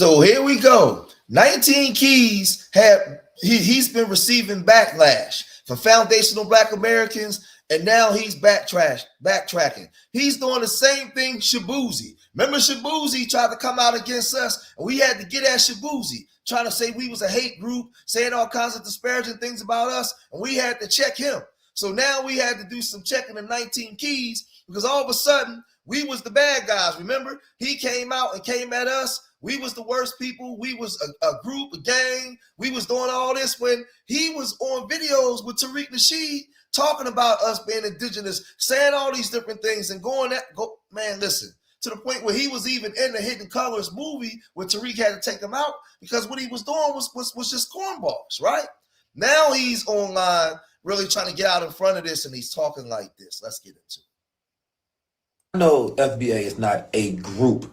So here we go. 19 Keys he's been receiving backlash from foundational Black Americans, and now he's backtracking. He's doing the same thing Shabuzi. Remember Shabuzi tried to come out against us, and we had to get at Shabuzi, trying to say we was a hate group, saying all kinds of disparaging things about us, and we had to check him. So now we had to do some checking in 19 Keys because all of a sudden we was the bad guys. Remember, he came out and came at us. We was the worst people. We was a group, a gang. We was doing all this when he was on videos with Tariq Nasheed talking about us being indigenous, saying all these different things and man, listen, to the point where he was even in the Hidden Colors movie where Tariq had to take him out because what he was doing was just cornballs, right? Now he's online really trying to get out in front of this and he's talking like this. Let's get into it. I know FBA is not a group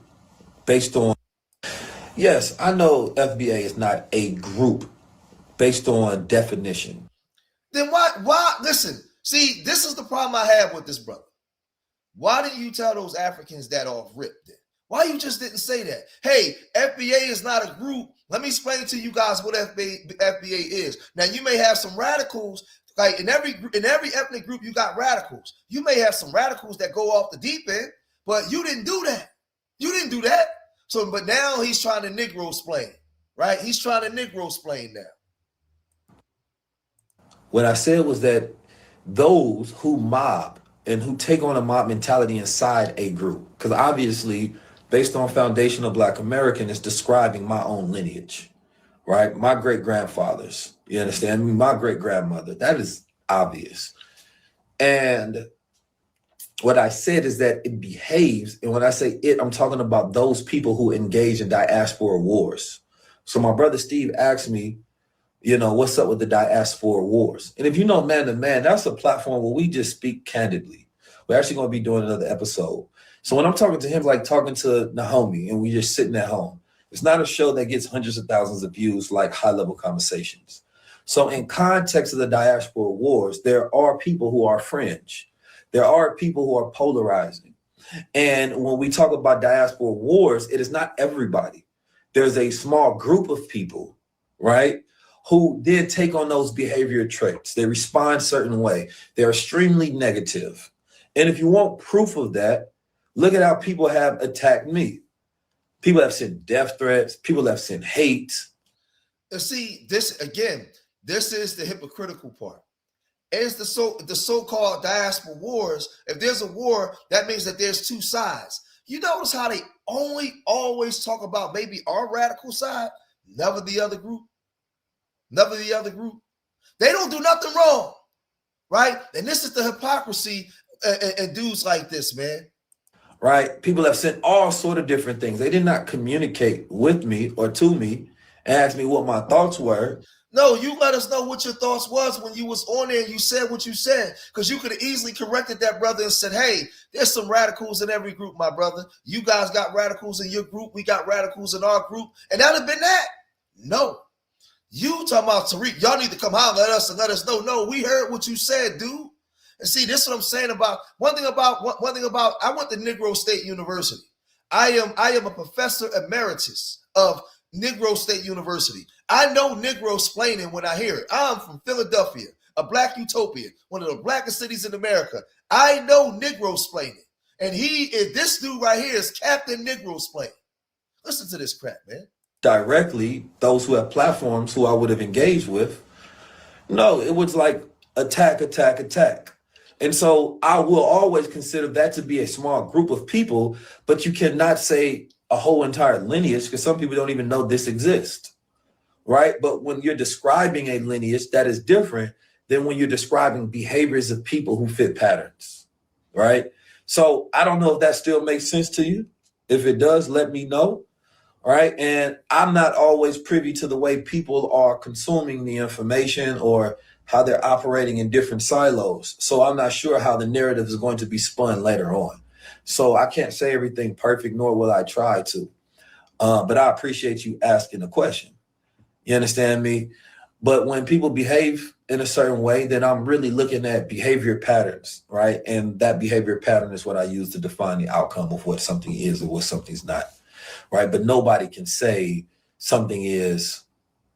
based on Yes, I know FBA is not a group based on definition. Then why, listen, see, this is the problem I have with this brother. Why didn't you tell those Africans that off rip then? Why you just didn't say that? Hey, FBA is not a group. Let me explain to you guys what FBA is. Now, you may have some radicals, like in every ethnic group, you got radicals. You may have some radicals that go off the deep end, but you didn't do that. You didn't do that. So, but now he's trying to Negro-splain, right? He's trying to Negro-splain now. What I said was that those who mob and who take on a mob mentality inside a group, because obviously, based on foundational Black American, is describing my own lineage, right? My great-grandfathers, you understand me? My great-grandmother, that is obvious. And what I said is that it behaves, and when I say it, I'm talking about those people who engage in diaspora wars. So my brother Steve asked me, what's up with the diaspora wars? And if you know Man to Man, that's a platform where we just speak candidly. We're actually going to be doing another episode. So when I'm talking to him, like talking to Naomi, and we just sitting at home, it's not a show that gets hundreds of thousands of views like high-level conversations. So in context of the diaspora wars, there are people who are fringe. There are people who are polarizing. And when we talk about diaspora wars, it is not everybody. There's a small group of people, right, who did take on those behavior traits. They respond a certain way. They're extremely negative. And if you want proof of that, look at how people have attacked me. People have sent death threats. People have sent hate. See, this is the hypocritical part. It's the so-called diaspora wars. If there's a war, that means that there's two sides. You notice how they always talk about maybe our radical side, never the other group. Never the other group. They don't do nothing wrong, right? And this is the hypocrisy and dudes like this, man. Right? People have sent all sort of different things. They did not communicate with me or to me and ask me what my thoughts were. No, you let us know what your thoughts was when you was on there and you said what you said, because you could have easily corrected that brother and said, hey, there's some radicals in every group, my brother. You guys got radicals in your group. We got radicals in our group. And that would have been that. No. You talking about Tariq, y'all need to come holler at us and let us know. No, we heard what you said, dude. And see, this is what I'm saying about one thing about I went to Negro State University. I am a professor emeritus of Negro State University. I know Negro-splaining when I hear it. I'm from Philadelphia, a Black utopia, one of the blackest cities in America. I know Negro-splaining. And this dude right here is Captain Negro-splaining. Listen to this crap, man. Directly, those who have platforms who I would have engaged with, no, it was like attack. And so I will always consider that to be a small group of people, but you cannot say a whole entire lineage because some people don't even know this exists, right? But when you're describing a lineage, that is different than when you're describing behaviors of people who fit patterns, right? So I don't know if that still makes sense to you. If it does, let me know, right? And I'm not always privy to the way people are consuming the information or how they're operating in different silos. So I'm not sure how the narrative is going to be spun later on. So I can't say everything perfect, nor will I try to. But I appreciate you asking the question. You understand me? But when people behave in a certain way, then I'm really looking at behavior patterns, right? And that behavior pattern is what I use to define the outcome of what something is or what something's not. right? But nobody can say something is,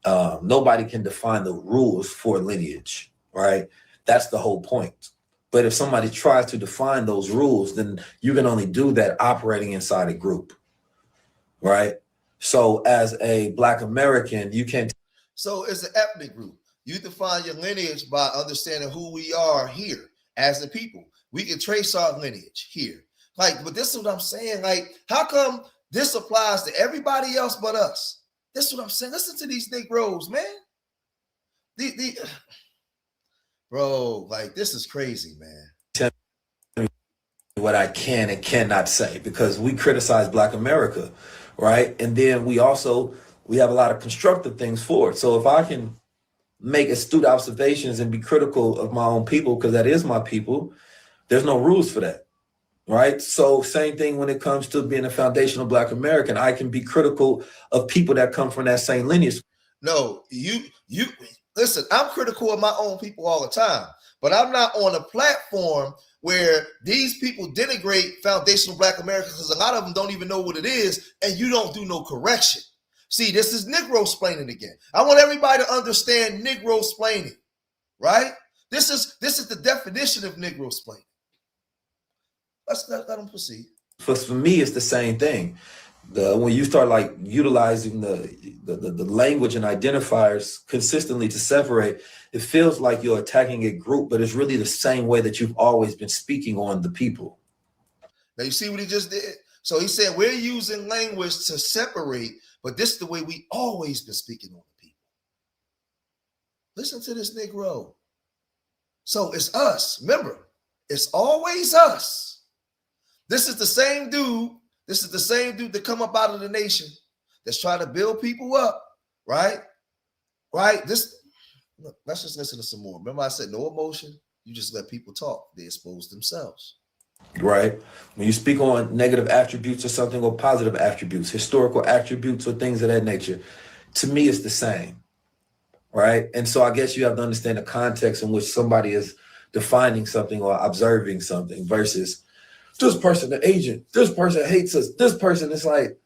nobody can define the rules for lineage, right? That's the whole point. But if somebody tries to define those rules, then you can only do that operating inside a group, right? So as a Black American, you can't. So it's an ethnic group. You define your lineage by understanding who we are here as a people. We can trace our lineage here. Like, but this is what I'm saying. Like, how come this applies to everybody else but us? This is what I'm saying. Listen to these Negroes, man. Bro, like, this is crazy, man. What I can and cannot say, because we criticize Black America, right? And then we have a lot of constructive things for it. So if I can make astute observations and be critical of my own people, because that is my people, there's no rules for that, right? So same thing when it comes to being a foundational Black American. I can be critical of people that come from that same lineage. No, you listen, I'm critical of my own people all the time, but I'm not on a platform where these people denigrate foundational Black Americans, because a lot of them don't even know what it is, and you don't do no correction. See, this is Negro-splaining again. I want everybody to understand Negro-splaining, right? This is the definition of Negro-splaining. Let them proceed. For me, it's the same thing. When you start like utilizing the language and identifiers consistently to separate, it feels like you're attacking a group, but it's really the same way that you've always been speaking on the people. Now you see what he just did? So he said we're using language to separate, but this is the way we always been speaking on the people. Listen to this Negro. So it's us. Remember, it's always us. This is the same dude. This is the same dude that come up out of the nation that's trying to build people up, right? Right? Look, let's just listen to some more. Remember I said no emotion. You just let people talk. They expose themselves. Right? When you speak on negative attributes or something, or positive attributes, historical attributes or things of that nature, to me, it's the same. Right? And so I guess you have to understand the context in which somebody is defining something or observing something versus this person, the agent, this person hates us, this person is like,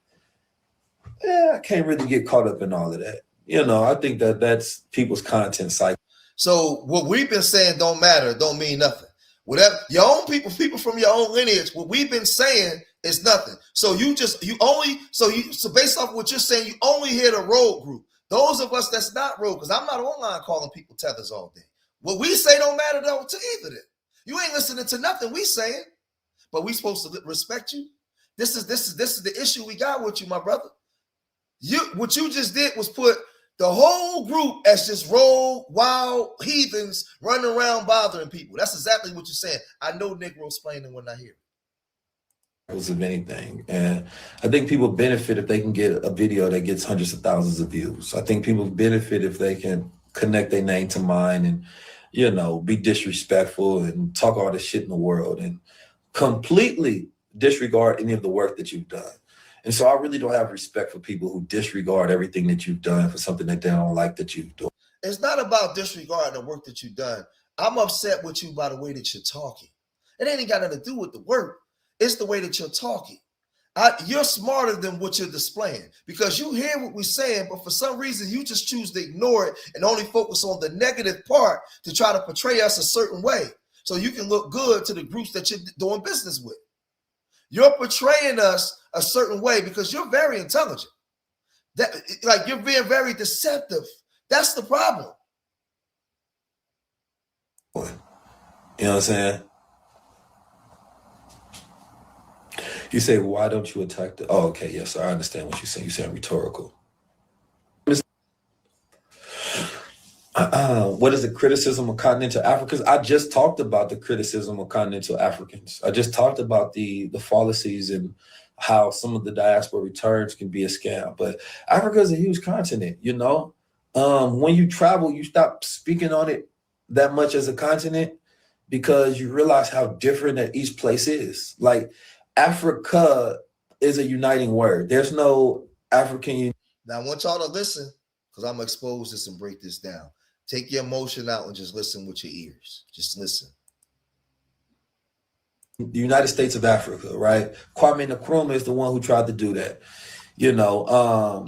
I can't really get caught up in all of that. You know, I think that's people's content cycle. So what we've been saying don't matter, don't mean nothing. Whatever your own people from your own lineage, what we've been saying is nothing. So so based off what you're saying, you only hear the road group. Those of us that's not road, because I'm not online calling people tethers all day. What we say don't matter though to either them. You ain't listening to nothing we saying, but we supposed to respect you. This is the issue we got with you, my brother. What you just did was put the whole group as just rogue, wild heathens running around bothering people. That's exactly what you're saying. I know Negro-splaining when I hear it. Of anything. And I think people benefit if they can get a video that gets hundreds of thousands of views. I think people benefit if they can connect their name to mine and, you know, be disrespectful and talk all the shit in the world and completely disregard any of the work that you've done. And so I really don't have respect for people who disregard everything that you've done for something that they don't like that you've done. It's not about disregarding the work that you've done. I'm upset with you by the way that you're talking. It ain't got nothing to do with the work. It's the way that you're talking. You're smarter than what you're displaying because you hear what we're saying, but for some reason you just choose to ignore it and only focus on the negative part to try to portray us a certain way so you can look good to the groups that you're doing business with. You're portraying us a certain way because you're very intelligent. Like you're being very deceptive. That's the problem. You know what I'm saying? You say, well, why don't you attack the... Oh, okay, yes, I understand what you're saying. You're saying rhetorical. What is the criticism of continental Africans? I just talked about the criticism of continental Africans. I just talked about the fallacies and how some of the diaspora returns can be a scam. But Africa is a huge continent, you know? When you travel, you stop speaking on it that much as a continent because you realize how different that each place is. Like, Africa is a uniting word. There's no African. Now, I want y'all to listen because I'm going to expose this and break this down. Take your emotion out and just listen with your ears. Just listen. The United States of Africa, right? Kwame Nkrumah is the one who tried to do that. you know,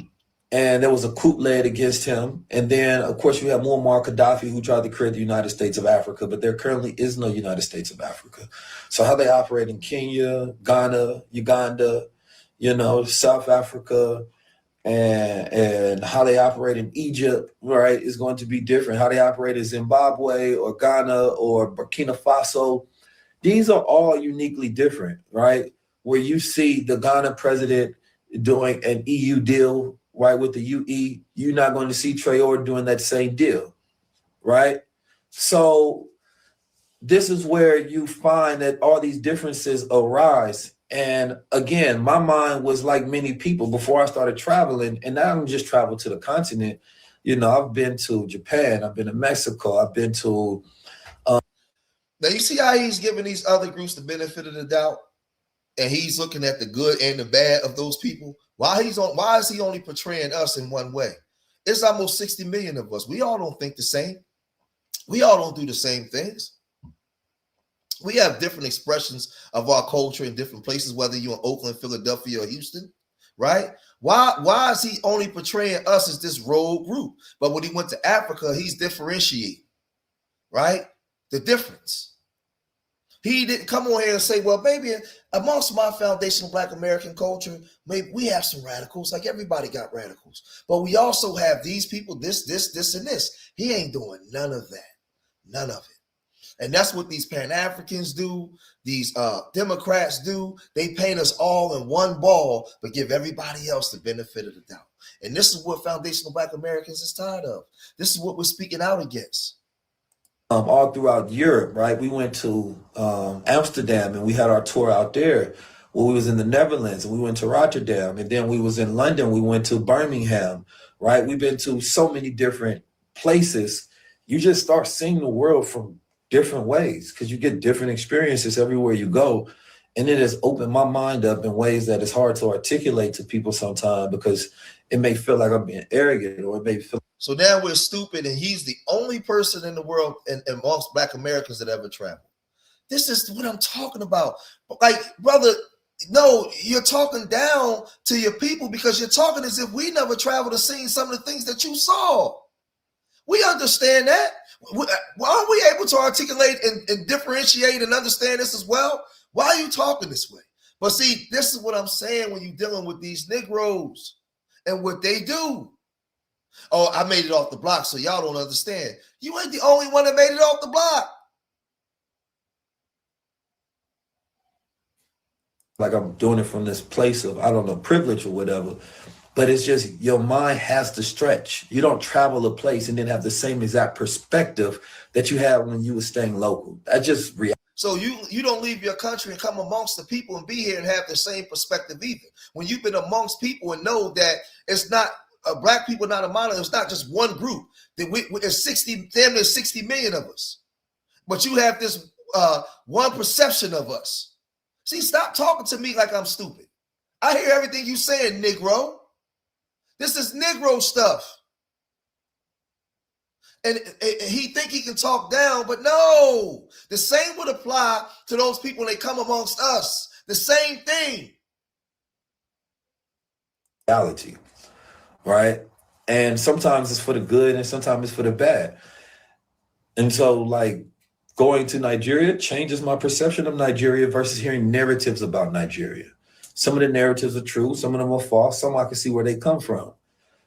and there was a coup led against him. And then, of course, you have Muammar Gaddafi, who tried to create the United States of Africa, but there currently is no United States of Africa. So how they operate in Kenya, Ghana, Uganda, you know, South Africa, and how they operate in Egypt, right, is going to be different. How they operate in Zimbabwe or Ghana or Burkina Faso, these are all uniquely different, right? Where you see the Ghana president doing an EU deal, right, with the UE, you're not going to see Traore doing that same deal, right? So this is where you find that all these differences arise. And again, my mind was like many people before I started traveling, and I don't just travel to the continent. You know, I've been to Japan, I've been to Mexico, I've been to. Now you see how he's giving these other groups the benefit of the doubt, and he's looking at the good and the bad of those people. Why is he only portraying us in one way? It's almost 60 million of us. We all don't think the same. We all don't do the same things. We have different expressions of our culture in different places, whether you're in Oakland, Philadelphia, or Houston, right? Why is he only portraying us as this rogue group? But when he went to Africa, he's differentiating, right? The difference. He didn't come on here and say, well, maybe amongst my foundational Black American culture, maybe we have some radicals, like everybody got radicals. But we also have these people, this, and this. He ain't doing none of that. None of it. And that's what these Pan-Africans do, these Democrats do. They paint us all in one ball, but give everybody else the benefit of the doubt. And this is what foundational Black Americans is tired of. This is what we're speaking out against. All throughout Europe, right? We went to Amsterdam and we had our tour out there. Well, we was in the Netherlands and we went to Rotterdam, and then we was in London. We went to Birmingham, right? We've been to so many different places. You just start seeing the world from different ways because you get different experiences everywhere you go. And it has opened my mind up in ways that it's hard to articulate to people sometimes because it may feel like I'm being arrogant, or it may feel. So now we're stupid, and he's the only person in the world and amongst Black Americans that ever traveled. This is what I'm talking about. Like, brother, no, you're talking down to your people because you're talking as if we never traveled and seen some of the things that you saw. We understand that. Aren't we able to articulate and differentiate and understand this as well? Why are you talking this way? But see, this is what I'm saying when you're dealing with these Negroes and what they do. Oh, I made it off the block, so y'all don't understand. You ain't the only one that made it off the block. Like I'm doing it from this place of, I don't know, privilege or whatever. But it's just your mind has to stretch. You don't travel a place and then have the same exact perspective that you had when you were staying local. That just So you don't leave your country and come amongst the people and be here and have the same perspective either. When you've been amongst people and know that it's not Black people, not a monolith. It's not just one group. There's 60 million of us. But you have this one perception of us. See, stop talking to me like I'm stupid. I hear everything you saying, Negro. This is Negro stuff. And he think he can talk down, but no. The same would apply to those people when they come amongst us. The same thing. Reality, right? And sometimes it's for the good and sometimes it's for the bad. And so, like, going to Nigeria changes my perception of Nigeria versus hearing narratives about Nigeria. Some of the narratives are true, some of them are false, some I can see where they come from.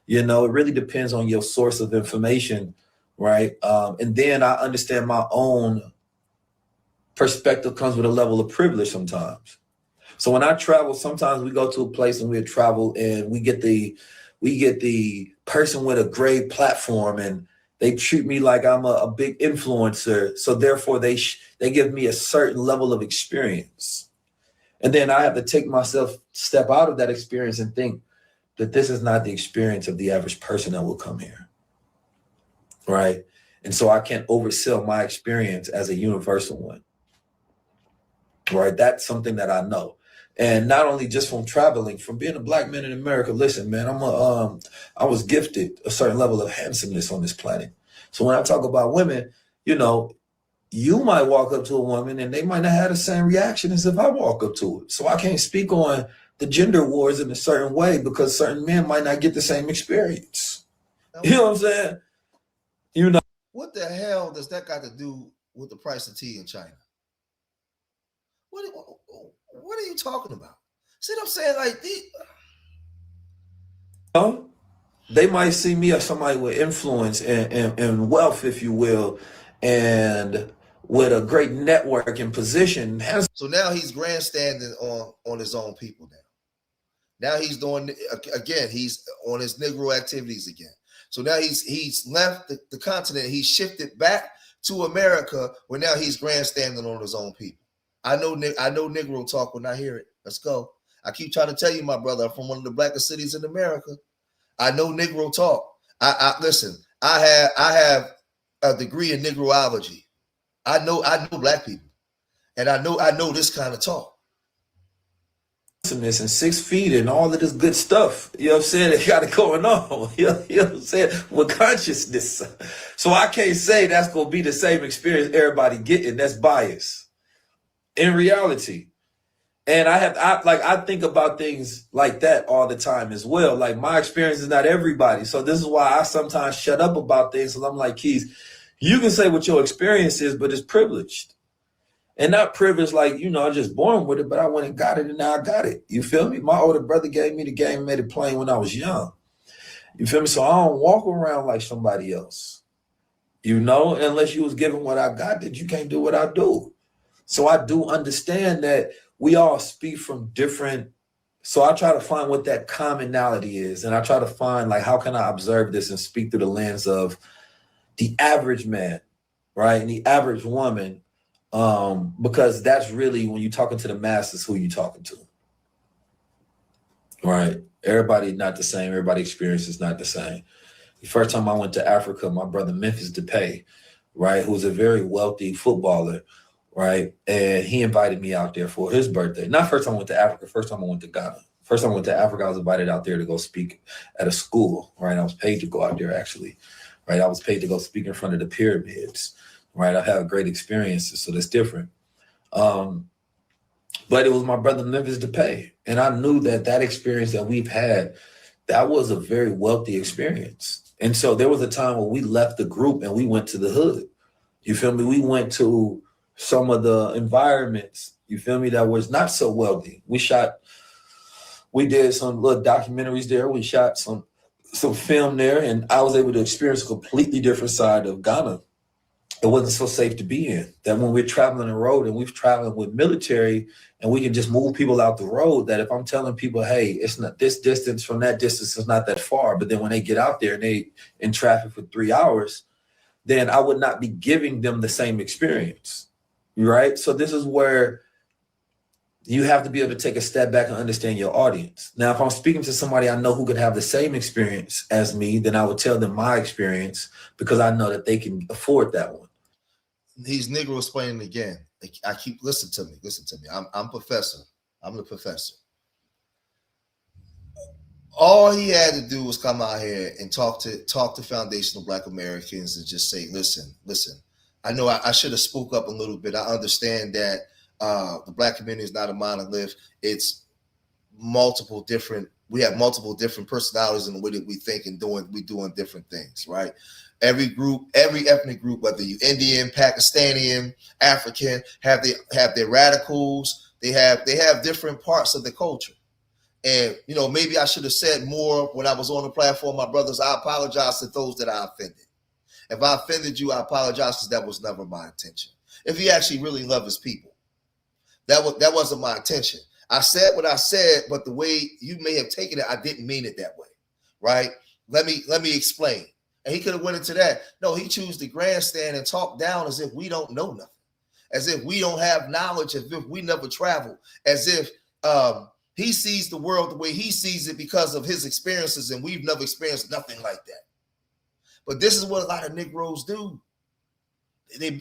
You know, it really depends on your source of information, right? And then I understand my own perspective comes with a level of privilege sometimes. So when I travel, sometimes we go to a place and we travel and we get the person with a great platform and they treat me like I'm a big influencer. So therefore they give me a certain level of experience. And then I have to take myself, step out of that experience and think that this is not the experience of the average person that will come here, right? And so I can't oversell my experience as a universal one, right? That's something that I know. And not only just from traveling, from being a Black man in America, listen, man, I was gifted a certain level of handsomeness on this planet. So when I talk about women, you know, you might walk up to a woman and they might not have the same reaction as if I walk up to it. So I can't speak on the gender wars in a certain way because certain men might not get the same experience. You know what I'm saying? You know. What the hell does that got to do with the price of tea in China? What are you talking about? See what I'm saying? Like, they might see me as somebody with influence and wealth, if you will, and with a great network and position. So now he's grandstanding on his own people now. Now he's doing, again, he's on his Negro activities again. So now he's left the continent. He's shifted back to America where now he's grandstanding on his own people. I know Negro talk when I hear it. Let's go. I keep trying to tell you, my brother, I'm from one of the blackest cities in America. I know Negro talk. I listen. I have a degree in Negroology. I know black people, and I know this kind of talk. And 6 feet and all of this good stuff. You know what I'm saying? It got it going on. You know what I'm saying? With consciousness. So I can't say that's gonna be the same experience everybody getting. That's bias. In reality. And I think about things like that all the time as well. Like my experience is not everybody. So this is why I sometimes shut up about things. Because I'm like, Keys, you can say what your experience is, but it's privileged. And not privileged like, I was just born with it, but I went and got it and now I got it. You feel me? My older brother gave me the game and made it plain when I was young. You feel me? So I don't walk around like somebody else. Unless you was given what I got, that you can't do what I do. So I do understand that we all speak from different. So I try to find what that commonality is. And I try to find, like, how can I observe this and speak through the lens of the average man, right? And the average woman, because that's really, when you're talking to the masses, who you're talking to, right? Everybody not the same. Everybody experience is not the same. The first time I went to Africa, my brother Memphis Depay, right, who was a very wealthy footballer, right? And he invited me out there for his birthday. Not first time I went to Africa, first time I went to Ghana. First time I went to Africa, I was invited out there to go speak at a school, right? I was paid to go out there, actually, right? I was paid to go speak in front of the pyramids, right? I had great experiences, so that's different. But it was my brother Memphis Depay. And I knew that experience that we've had, that was a very wealthy experience. And so there was a time when we left the group and we went to the hood. You feel me? We went to some of the environments, you feel me, that was not so wealthy. We did some little documentaries there. We shot some film there, and I was able to experience a completely different side of Ghana. It wasn't so safe to be in. That when we're traveling the road and we're traveling with military and we can just move people out the road, that if I'm telling people, hey, it's not this distance from that distance is not that far, but then when they get out there and they in traffic for 3 hours, then I would not be giving them the same experience. Right? So this is where you have to be able to take a step back and understand your audience. Now, if I'm speaking to somebody I know who could have the same experience as me, then I would tell them my experience because I know that they can afford that one. He's Negro explaining again. I keep, listen to me. I'm professor. I'm the professor. All he had to do was come out here and talk to foundational Black Americans and just say, listen. I know I should have spoke up a little bit. I understand that the Black community is not a monolith. It's multiple different. We have multiple different personalities in the way that we think and we doing different things, right? Every group, every ethnic group, whether you Indian, Pakistani, African, have their radicals. They have different parts of the culture. And maybe I should have said more when I was on the platform, my brothers. I apologize to those that I offended. If I offended you, I apologize because that was never my intention. If he actually really loved his people, that wasn't my intention. I said what I said, but the way you may have taken it, I didn't mean it that way, right? Let me explain. And he could have went into that. No, he chose to grandstand and talk down as if we don't know nothing, as if we don't have knowledge, as if we never traveled, as if he sees the world the way he sees it because of his experiences, and we've never experienced nothing like that. But this is what a lot of Negroes do. They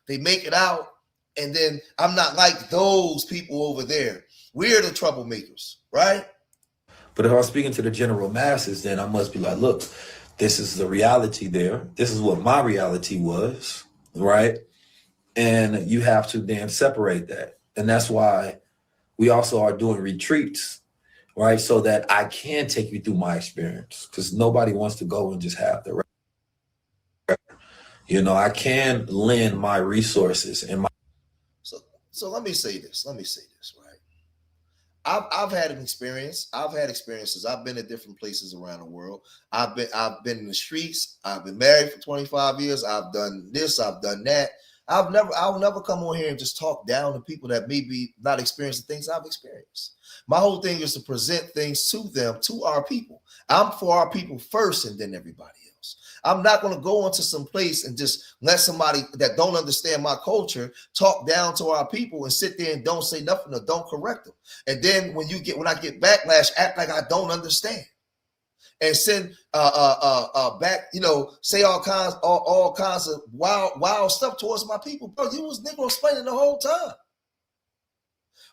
make it out, and then I'm not like those people over there. We're the troublemakers, right? But if I'm speaking to the general masses, then I must be like, look, this is the reality there. This is what my reality was, right? And you have to then separate that. And that's why We also are doing retreats, right? So that I can take you through my experience, because nobody wants to go and just have the, I can lend my resources and my. So let me say this. Let me say this, right? I've had an experience. I've had experiences. I've been at different places around the world. I've been in the streets. I've been married for 25 years. I've done this. I've done that. I'll never come on here and just talk down to people that maybe not experiencing things I've experienced. My whole thing is to present things to them, to our people. I'm for our people first and then everybody else. I'm not going to go into some place and just let somebody that don't understand my culture talk down to our people and sit there and don't say nothing or don't correct them. And then when I get backlash, act like I don't understand and send back, say all kinds of wild stuff towards my people. Bro, you was Negro explaining the whole time.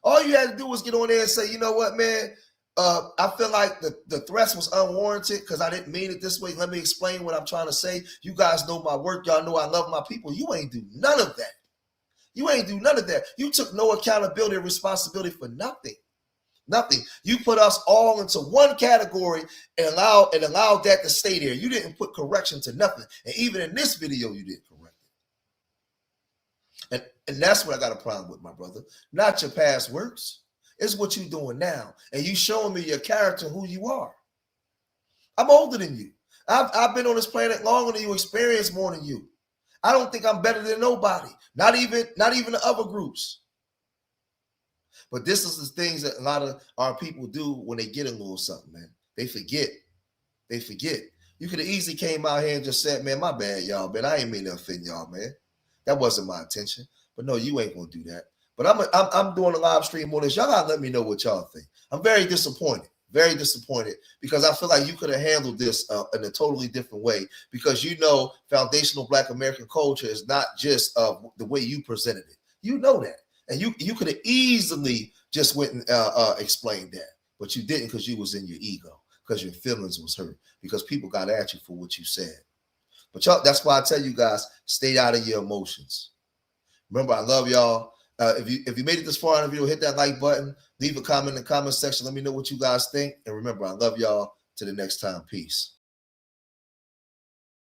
All you had to do was get on there and say, you know what, man, I feel like the threats was unwarranted because I didn't mean it this way. Let me explain what I'm trying to say. You guys know my work. Y'all know I love my people. You ain't do none of that. You ain't do none of that. You took no accountability or responsibility for nothing. Nothing. You put us all into one category and allowed that to stay there. You didn't put correction to nothing. And even in this video, you didn't correct it. And that's what I got a problem with, my brother. Not your past works. It's what you're doing now. And you showing me your character and who you are. I'm older than you. I've been on this planet longer than you, experienced more than you. I don't think I'm better than nobody. Not even the other groups. But this is the things that a lot of our people do when they get a little something, man. They forget. They forget. You could have easily came out here and just said, man, my bad, y'all, man. I ain't mean to offend y'all, man. That wasn't my intention. But no, you ain't gonna do that. But I'm doing a live stream on this. Y'all gotta let me know what y'all think. I'm very disappointed because I feel like you could have handled this in a totally different way, because foundational Black American culture is not just the way you presented it. You know that. And you could have easily just went and explained that, but you didn't, because you was in your ego, because your feelings was hurt, because people got at you for what you said. But y'all, that's why I tell you guys, stay out of your emotions. Remember, I love y'all. If you made it this far in the video, hit that like button, leave a comment in the comment section. Let me know what you guys think. And remember, I love y'all. Till the next time. Peace.